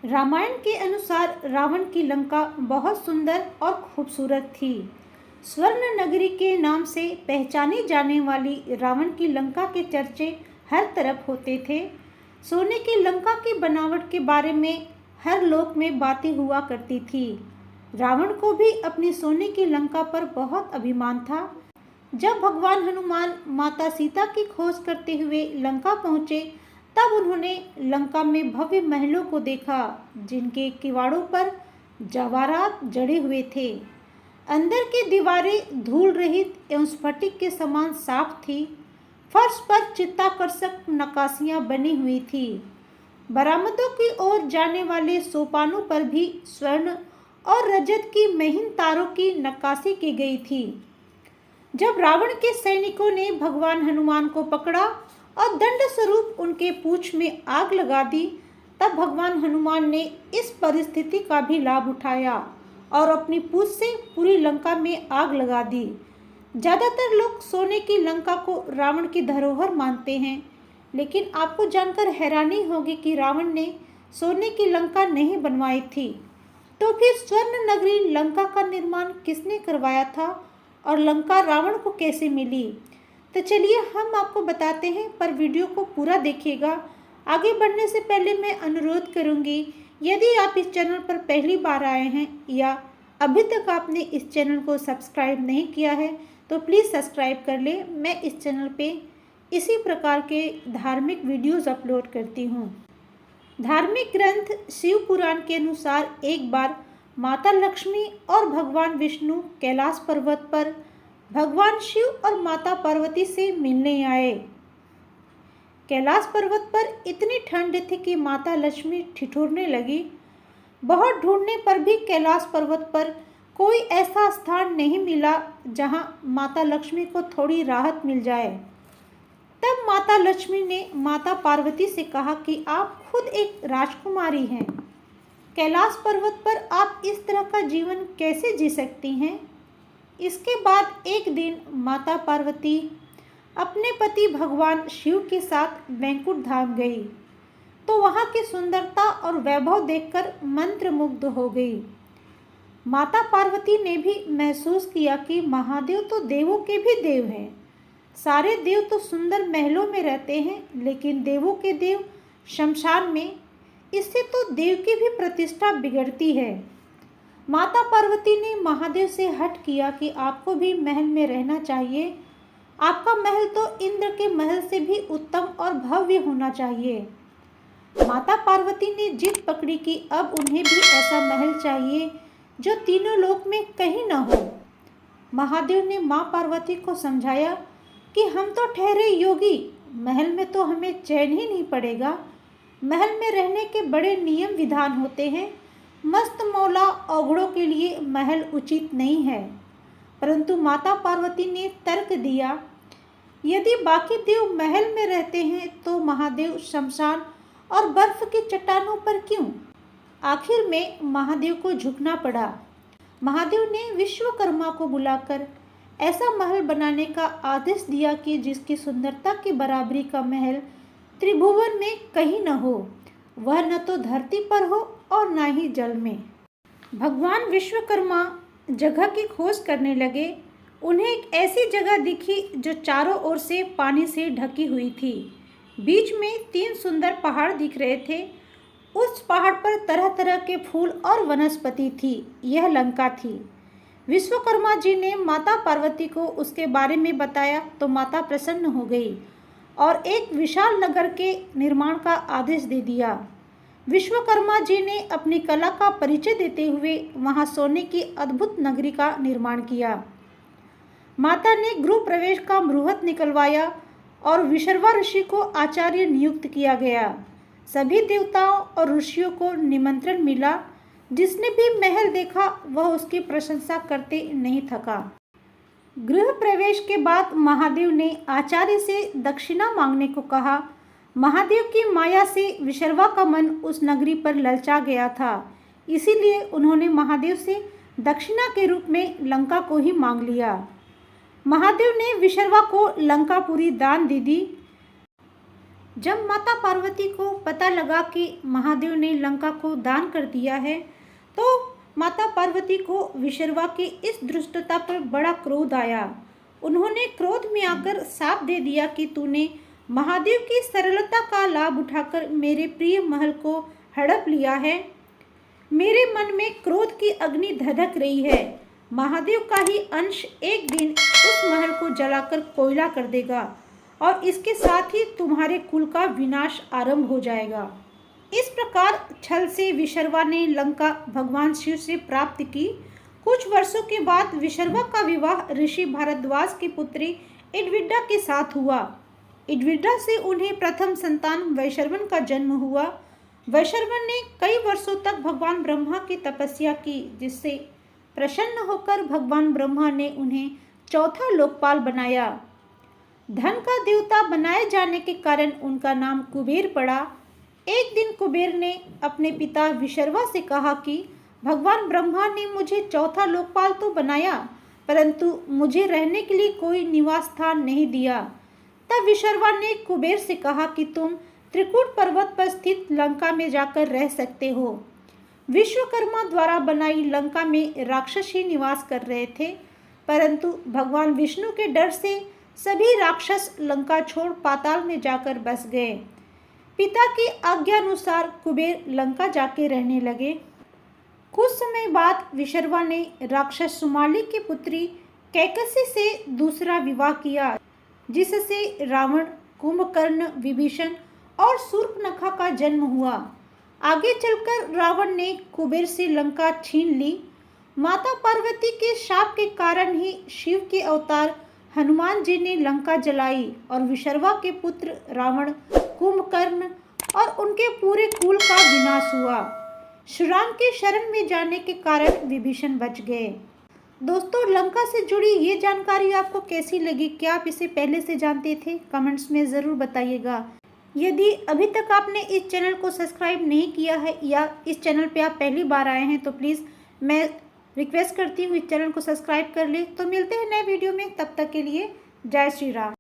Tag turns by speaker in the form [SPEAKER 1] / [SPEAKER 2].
[SPEAKER 1] रामायण के अनुसार रावण की लंका बहुत सुंदर और खूबसूरत थी। स्वर्ण नगरी के नाम से पहचानी जाने वाली रावण की लंका के चर्चे हर तरफ होते थे। सोने की लंका की बनावट के बारे में हर लोक में बातें हुआ करती थी। रावण को भी अपनी सोने की लंका पर बहुत अभिमान था। जब भगवान हनुमान माता सीता की खोज करते हुए लंका पहुँचे, तब उन्होंने लंका में भव्य महलों को देखा, जिनके किवाड़ों पर जवाहरात जड़े हुए थे। अंदर की दीवारें धूल रहित एवं स्फटिक के समान साफ थी। फर्श पर चित्ताकर्षक नक्काशियां बनी हुई थी। बरामदों की ओर जाने वाले सोपानों पर भी स्वर्ण और रजत की महीन तारों की नक्काशी की गई थी। जब रावण के सैनिकों ने भगवान हनुमान को पकड़ा और दंड स्वरूप उनके पूंछ में आग लगा दी, तब भगवान हनुमान ने इस परिस्थिति का भी लाभ उठाया और अपनी पूंछ से पूरी लंका में आग लगा दी। ज़्यादातर लोग सोने की लंका को रावण की धरोहर मानते हैं, लेकिन आपको जानकर हैरानी होगी कि रावण ने सोने की लंका नहीं बनवाई थी। तो फिर स्वर्ण नगरी लंका का निर्माण किसने करवाया था और लंका रावण को कैसे मिली? तो चलिए हम आपको बताते हैं, पर वीडियो को पूरा देखिएगा। आगे बढ़ने से पहले मैं अनुरोध करूंगी, यदि आप इस चैनल पर पहली बार आए हैं या अभी तक आपने इस चैनल को सब्सक्राइब नहीं किया है, तो प्लीज़ सब्सक्राइब कर ले। मैं इस चैनल पे इसी प्रकार के धार्मिक वीडियोज़ अपलोड करती हूँ। धार्मिक ग्रंथ शिव पुराण के अनुसार एक बार माता लक्ष्मी और भगवान विष्णु कैलाश पर्वत पर भगवान शिव और माता पार्वती से मिलने आए। कैलाश पर्वत पर इतनी ठंड थी कि माता लक्ष्मी ठिठुरने लगी। बहुत ढूंढने पर भी कैलाश पर्वत पर कोई ऐसा स्थान नहीं मिला जहां माता लक्ष्मी को थोड़ी राहत मिल जाए। तब माता लक्ष्मी ने माता पार्वती से कहा कि आप खुद एक राजकुमारी हैं। कैलाश पर्वत पर आप इस तरह का जीवन कैसे जी सकती हैं? इसके बाद एक दिन माता पार्वती अपने पति भगवान शिव के साथ वैकुंठ धाम गई, तो वहाँ की सुंदरता और वैभव देखकर मंत्रमुग्ध हो गई। माता पार्वती ने भी महसूस किया कि महादेव तो देवों के भी देव हैं। सारे देव तो सुंदर महलों में रहते हैं, लेकिन देवों के देव शमशान में। इससे तो देव की भी प्रतिष्ठा बिगड़ती है। माता पार्वती ने महादेव से हठ किया कि आपको भी महल में रहना चाहिए। आपका महल तो इंद्र के महल से भी उत्तम और भव्य होना चाहिए। माता पार्वती ने जिद पकड़ी कि अब उन्हें भी ऐसा महल चाहिए जो तीनों लोक में कहीं न हो। महादेव ने माँ पार्वती को समझाया कि हम तो ठहरे योगी, महल में तो हमें चैन ही नहीं पड़ेगा। महल में रहने के बड़े नियम विधान होते हैं। मस्त मौला औघड़ों के लिए महल उचित नहीं है। परंतु माता पार्वती ने तर्क दिया, यदि बाकी देव महल में रहते हैं तो महादेव शमशान और बर्फ की चट्टानों पर क्यों? आखिर में महादेव को झुकना पड़ा। महादेव ने विश्वकर्मा को बुलाकर ऐसा महल बनाने का आदेश दिया कि जिसकी सुंदरता की बराबरी का महल त्रिभुवन में कहीं न हो। वह न तो धरती पर हो और न ही जल में। भगवान विश्वकर्मा जगह की खोज करने लगे। उन्हें एक ऐसी जगह दिखी जो चारों ओर से पानी से ढकी हुई थी। बीच में 3 सुंदर पहाड़ दिख रहे थे। उस पहाड़ पर तरह तरह के फूल और वनस्पति थी। यह लंका थी। विश्वकर्मा जी ने माता पार्वती को उसके बारे में बताया तो माता प्रसन्न हो गई और एक विशाल नगर के निर्माण का आदेश दे दिया। विश्वकर्मा जी ने अपनी कला का परिचय देते हुए वहां सोने की अद्भुत नगरी का निर्माण किया। माता ने गृह प्रवेश का मुहूर्त निकलवाया और विशर्वा ऋषि को आचार्य नियुक्त किया गया। सभी देवताओं और ऋषियों को निमंत्रण मिला। जिसने भी महल देखा वह उसकी प्रशंसा करते नहीं थका। गृह प्रवेश के बाद महादेव ने आचार्य से दक्षिणा मांगने को कहा। महादेव की माया से विशर्वा का मन उस नगरी पर ललचा गया था, इसीलिए उन्होंने महादेव से दक्षिणा के रूप में लंका को ही मांग लिया। महादेव ने विशर्वा को लंकापुरी दान दे दी। जब माता पार्वती को पता लगा कि महादेव ने लंका को दान कर दिया है, तो माता पार्वती को विशर्वा की इस दुष्टता पर बड़ा क्रोध आया। उन्होंने क्रोध में आकर शाप दे दिया कि तूने महादेव की सरलता का लाभ उठाकर मेरे प्रिय महल को हड़प लिया है। मेरे मन में क्रोध की अग्नि धधक रही है। महादेव का ही अंश एक दिन उस महल को जलाकर कोयला कर देगा और इसके साथ ही तुम्हारे कुल का विनाश आरंभ हो जाएगा। इस प्रकार छल से विशर्वा ने लंका भगवान शिव से प्राप्त की। कुछ वर्षों के बाद विशर्वा का विवाह ऋषि भारद्वाज की पुत्री एडविड्डा के साथ हुआ। एडविड्डा से उन्हें प्रथम संतान वैशर्वन का जन्म हुआ। वैशर्वन ने कई वर्षों तक भगवान ब्रह्मा की तपस्या की, जिससे प्रसन्न होकर भगवान ब्रह्मा ने उन्हें चौथा लोकपाल बनाया। धन का देवता बनाए जाने के कारण उनका नाम कुबेर पड़ा। एक दिन कुबेर ने अपने पिता विशर्वा से कहा कि भगवान ब्रह्मा ने मुझे चौथा लोकपाल तो बनाया, परंतु मुझे रहने के लिए कोई निवास स्थान नहीं दिया। तब विशर्वा ने कुबेर से कहा कि तुम त्रिकूट पर्वत पर स्थित लंका में जाकर रह सकते हो। विश्वकर्मा द्वारा बनाई लंका में राक्षस ही निवास कर रहे थे, परंतु भगवान विष्णु के डर से सभी राक्षस लंका छोड़ पाताल में जाकर बस गए। पिता की आज्ञानुसार कुबेर लंका जाके रहने लगे। कुछ समय बाद विशर्वा ने राक्षस सुमाली की पुत्री कैकसी से दूसरा विवाह किया, जिससे रावण, कुंभकर्ण, विभीषण और शूर्पणखा का जन्म हुआ। आगे चलकर रावण ने कुबेर से लंका छीन ली। माता पार्वती के शाप के कारण ही शिव के अवतार हनुमान जी ने लंका जलाई और विशर्वा के पुत्र रावण, कुंभकर्ण और उनके पूरे कुल का विनाश हुआ। श्री राम के शरण में जाने के कारण विभीषण बच गए। दोस्तों, लंका से जुड़ी ये जानकारी आपको कैसी लगी? क्या आप इसे पहले से जानते थे? कमेंट्स में ज़रूर बताइएगा। यदि अभी तक आपने इस चैनल को सब्सक्राइब नहीं किया है या इस चैनल पे आप पहली बार आए हैं, तो प्लीज़ मैं रिक्वेस्ट करती हूँ इस चैनल को सब्सक्राइब कर ले। तो मिलते हैं नए वीडियो में, तब तक के लिए जय श्री राम।